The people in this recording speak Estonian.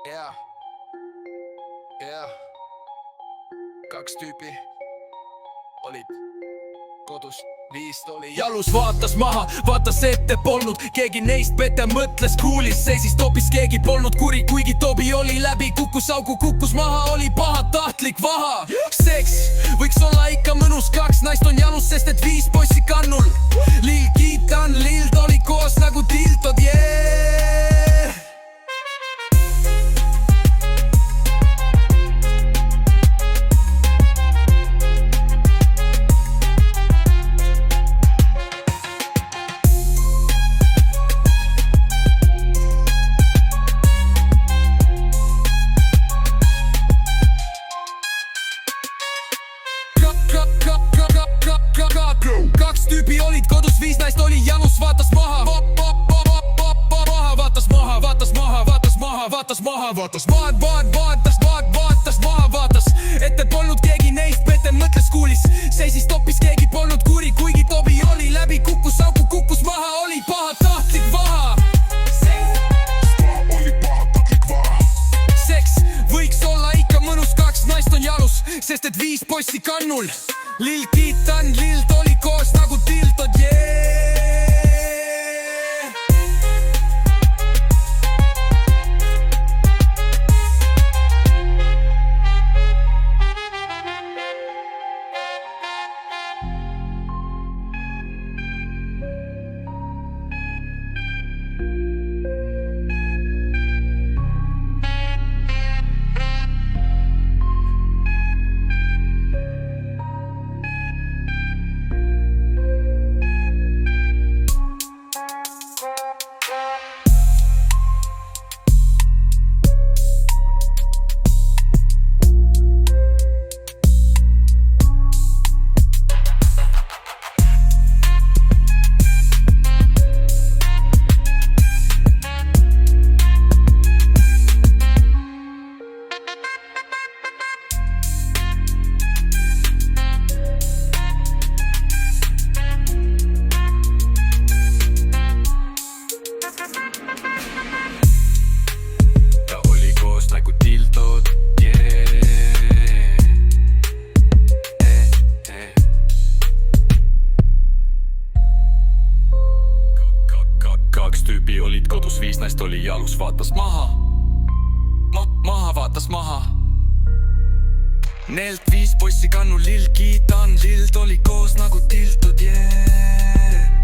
Yeah. Kaks tüüpi olid kodus, 5 oli jalus, vaatas maha, vaatas ette, polnud keegi neist pete, mõtles kuulis, seisis topis, keegi polnud kuri, kuigi Tobi oli läbi, kukkus augu, kukkus maha, oli pahatahtlik vaha. Seks võiks olla ikka mõnus, 2 naist on jalus, sest et 5 poissi kannul. Lil Kiitan, Lild oli koos nagu tiltod, yeah. Kaks tüüpi olid kodus, 5 naist oli jalus, vaatas maha, vaatas maha, vaatas maha, vaatas maha, vaatas maha, vaatas maha, vaatas ette, polnud keegi neist pete, mõtles kuulis, seisis topis, keegi polnud kuri, kuigi Tobi oli läbi, kukkus auku, kukkus maha, oli pahatahtlik vaha. Seks võiks olla ikka mõnus, 2 naist on jalus, sest et 5 poissi kannul. Lil Kiitan, Lild oli koos nagu tiltod, yeah. Tüüpi olid kodus, 5 naist oli jalus, vaatas maha, vaatas maha. Neilt 5 poissi kannul, Lil Kiitan, Lild oli koos nagu tiltod, yeah.